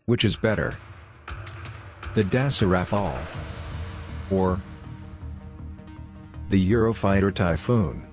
Which is better? The Dassault Rafale or the Eurofighter Typhoon?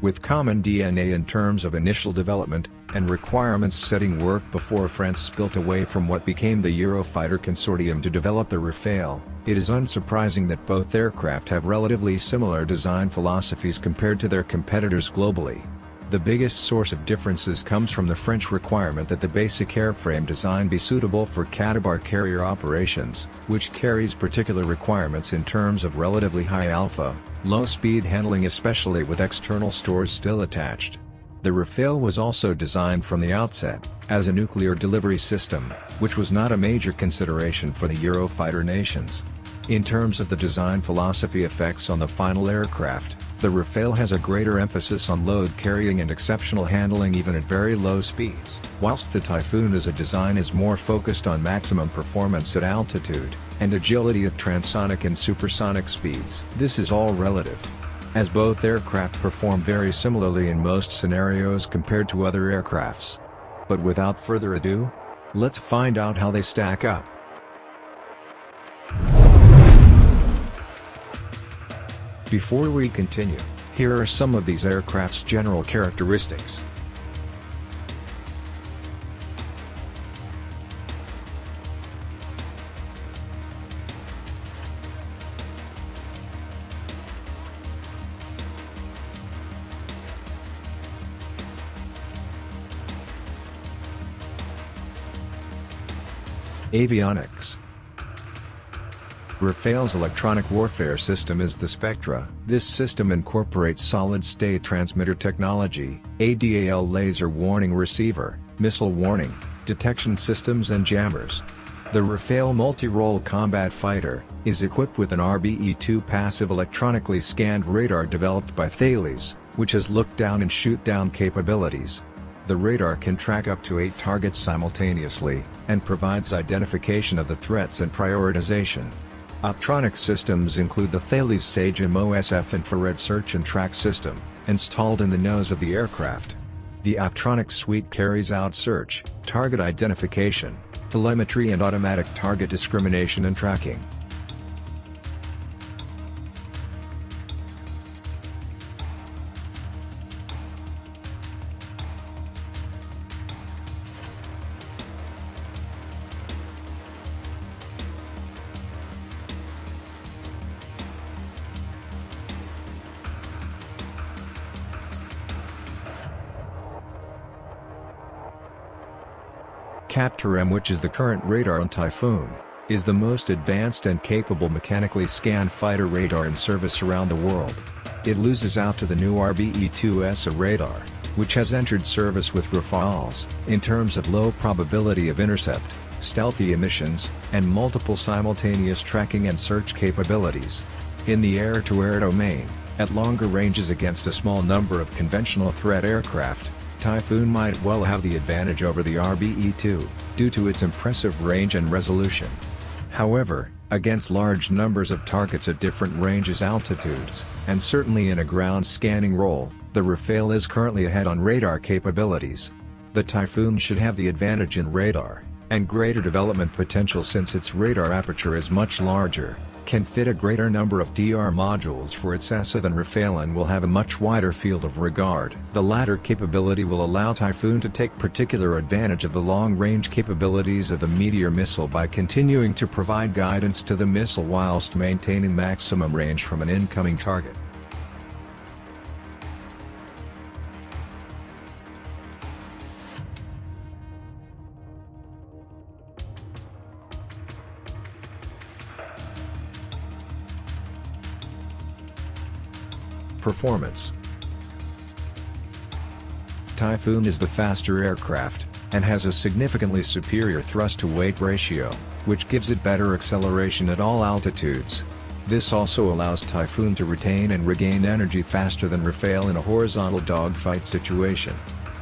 With common DNA in terms of initial development and requirements setting work before France spilt away from what became the Eurofighter consortium to develop the Rafale, it is unsurprising that both aircraft have relatively similar design philosophies compared to their competitors globally. The biggest source of differences comes from the French requirement that the basic airframe design be suitable for category carrier operations, which carries particular requirements in terms of relatively high alpha, low-speed handling, especially with external stores still attached. The Rafale was also designed from the outset as a nuclear delivery system, which was not a major consideration for the Eurofighter nations. In terms of the design philosophy effects on the final aircraft, the Rafale has a greater emphasis on load carrying and exceptional handling even at very low speeds, whilst the Typhoon as a design is more focused on maximum performance at altitude, and agility at transonic and supersonic speeds. This is all relative, as both aircraft perform very similarly in most scenarios compared to other aircrafts. But without further ado, let's find out how they stack up. Before we continue, here are some of these aircraft's general characteristics. Avionics. Rafale's electronic warfare system is the Spectra. This system incorporates solid-state transmitter technology, ADAL laser warning receiver, missile warning, detection systems and jammers. The Rafale multi-role combat fighter is equipped with an RBE-2 passive electronically scanned radar developed by Thales, which has look-down and shoot-down capabilities. The radar can track up to 8 targets simultaneously, and provides identification of the threats and prioritization. Optronic systems include the Thales Sage MOSF infrared search and track system, installed in the nose of the aircraft. The Optronic suite carries out search, target identification, telemetry and automatic target discrimination and tracking. Captor-M, which is the current radar on Typhoon, is the most advanced and capable mechanically scanned fighter radar in service around the world. It loses out to the new RBE-2 radar, which has entered service with Rafales, in terms of low probability of intercept, stealthy emissions, and multiple simultaneous tracking and search capabilities. In the air-to-air domain, at longer ranges against a small number of conventional threat aircraft, Typhoon might well have the advantage over the RBE-2, due to its impressive range and resolution. However, against large numbers of targets at different ranges altitudes, and certainly in a ground scanning role, the Rafale is currently ahead on radar capabilities. The Typhoon should have the advantage in radar, and greater development potential since its radar aperture is much larger, can fit a greater number of DR modules for its ESA than Rafale, and will have a much wider field of regard. The latter capability will allow Typhoon to take particular advantage of the long-range capabilities of the Meteor missile by continuing to provide guidance to the missile whilst maintaining maximum range from an incoming target. Performance. Typhoon is the faster aircraft, and has a significantly superior thrust-to-weight ratio, which gives it better acceleration at all altitudes. This also allows Typhoon to retain and regain energy faster than Rafale in a horizontal dogfight situation.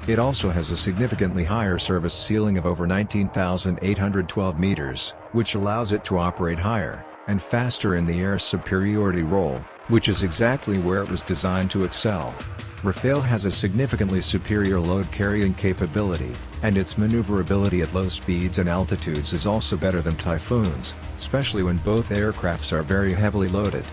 It also has a significantly higher service ceiling of over 19,812 meters, which allows it to operate higher and faster in the air superiority role, which is exactly where it was designed to excel. Rafale has a significantly superior load carrying capability, and its maneuverability at low speeds and altitudes is also better than Typhoon's, especially when both aircrafts are very heavily loaded.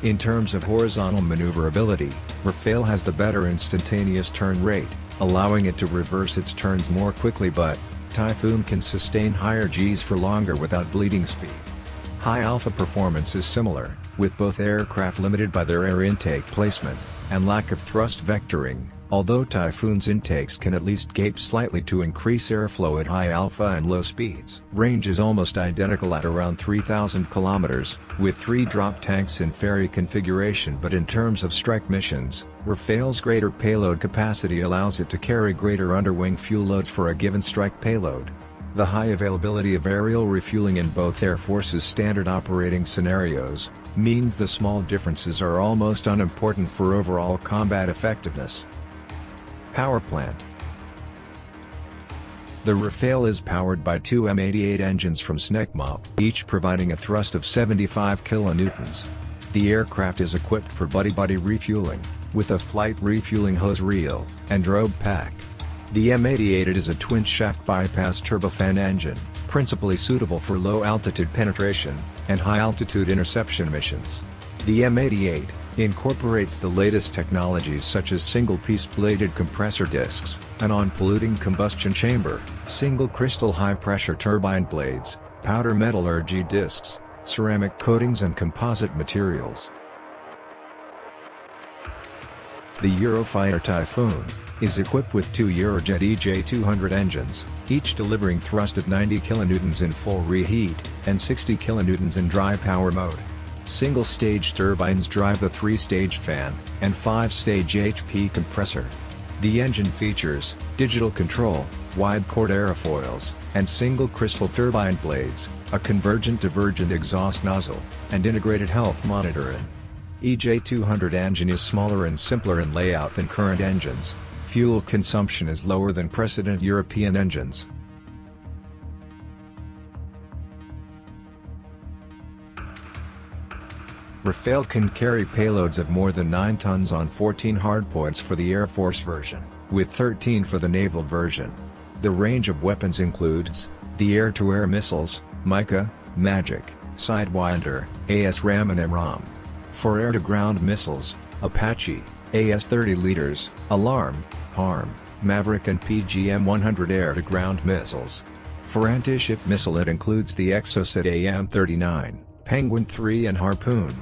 In terms of horizontal maneuverability, Rafale has the better instantaneous turn rate, allowing it to reverse its turns more quickly, but Typhoon can sustain higher Gs for longer without bleeding speed. High alpha performance is similar, with both aircraft limited by their air intake placement and lack of thrust vectoring, although Typhoon's intakes can at least gape slightly to increase airflow at high alpha and low speeds. Range is almost identical at around 3,000 kilometers, with 3 drop tanks in ferry configuration, but in terms of strike missions, Rafale's greater payload capacity allows it to carry greater underwing fuel loads for a given strike payload. The high availability of aerial refueling in both Air Force's standard operating scenarios means the small differences are almost unimportant for overall combat effectiveness. Power plant. The Rafale is powered by 2 M88 engines from Snecmop, each providing a thrust of 75 kilonewtons. The aircraft is equipped for buddy-buddy refueling, with a flight refueling hose reel and drogue pack. The M88 is a twin-shaft bypass turbofan engine, principally suitable for low-altitude penetration and high-altitude interception missions. The M88 incorporates the latest technologies such as single-piece bladed compressor discs, a non-polluting combustion chamber, single-crystal high-pressure turbine blades, powder metallurgy discs, ceramic coatings and composite materials. The Eurofighter Typhoon is equipped with 2 Eurojet EJ200 engines, each delivering thrust of 90 kilonewtons in full reheat, and 60 kilonewtons in dry power mode. Single-stage turbines drive the 3-stage fan, and 5-stage HP compressor. The engine features digital control, wide-chord aerofoils, and single-crystal turbine blades, a convergent-divergent exhaust nozzle, and integrated health monitoring. EJ200 engine is smaller and simpler in layout than current engines. Fuel consumption is lower than precedent European engines. Rafale can carry payloads of more than 9 tons on 14 hardpoints for the Air Force version, with 13 for the naval version. The range of weapons includes the air-to-air missiles, Mica, Magic, Sidewinder, ASRAAM and MRAAM. For air-to-ground missiles, Apache, AS-30 Leaders, Alarm, HARM, Maverick and PGM-100 air-to-ground missiles. For anti-ship missile it includes the Exocet AM-39, Penguin 3 and Harpoon.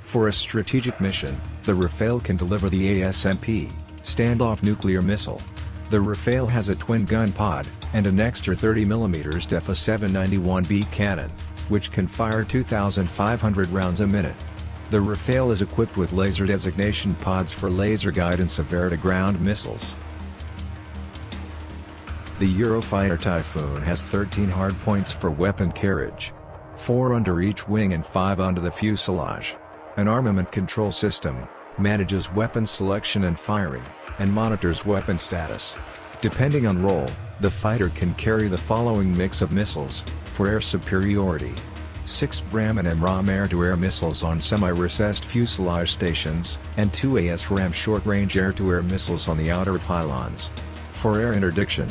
For a strategic mission, the Rafale can deliver the ASMP, standoff nuclear missile. The Rafale has a twin-gun pod, and an extra 30mm DEFA 791B cannon, which can fire 2,500 rounds a minute. The Rafale is equipped with laser designation pods for laser guidance of air-to-ground missiles. The Eurofighter Typhoon has 13 hardpoints for weapon carriage. 4 under each wing and 5 under the fuselage. An armament control system manages weapon selection and firing, and monitors weapon status. Depending on role, the fighter can carry the following mix of missiles for air superiority: 6 BRAAM and MRAAM air-to-air missiles on semi-recessed fuselage stations, and 2 ASRAAM short-range air-to-air missiles on the outer pylons. For air interdiction,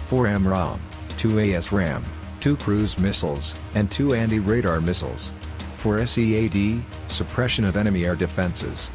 4 MRAAM, 2 ASRAAM, 2 cruise missiles, and 2 anti-radar missiles. For SEAD, suppression of enemy air defenses,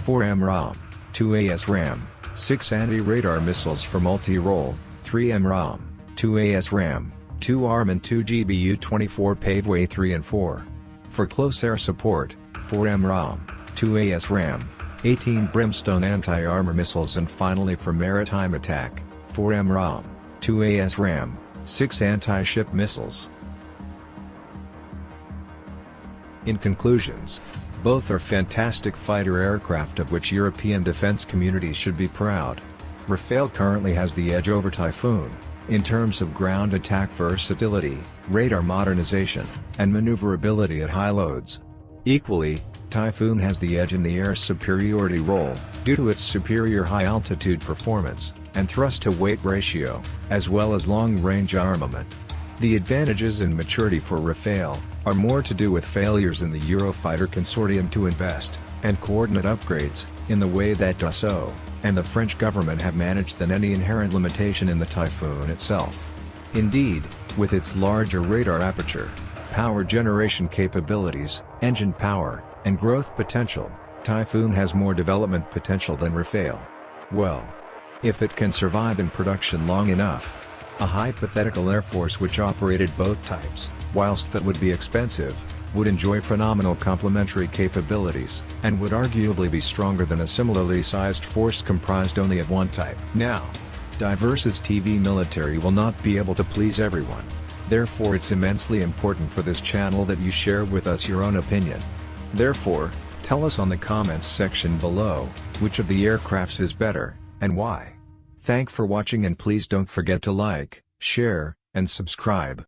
4 MRAAM, 2 ASRAAM, 6 anti-radar missiles for multi-role, 3 MRAAM, 2 ASRAAM, 2 ARM and 2 GBU-24 Paveway 3 and 4. For close air support, 4 MRAAM, 2 ASRAAM, 18 Brimstone anti-armor missiles, and finally for maritime attack, 4 MRAAM, 2 ASRAAM, 6 anti-ship missiles. In conclusions, both are fantastic fighter aircraft of which European defense communities should be proud. Rafale currently has the edge over Typhoon in terms of ground attack versatility, radar modernization, and maneuverability at high loads. Equally, Typhoon has the edge in the air superiority role, due to its superior high-altitude performance and thrust-to-weight ratio, as well as long-range armament. The advantages and maturity for Rafale are more to do with failures in the Eurofighter consortium to invest and coordinate upgrades in the way that Dassault and the French government have managed than any inherent limitation in the Typhoon itself. Indeed, with its larger radar aperture, power generation capabilities, engine power, and growth potential, Typhoon has more development potential than Rafale. Well, if it can survive in production long enough, a hypothetical air force which operated both types, whilst that would be expensive, would enjoy phenomenal complementary capabilities, and would arguably be stronger than a similarly sized force comprised only of one type. Now, diverse TV military will not be able to please everyone. Therefore it's immensely important for this channel that you share with us your own opinion. Therefore, tell us on the comments section below, which of the aircrafts is better, and why. Thanks for watching, and please don't forget to like, share, and subscribe.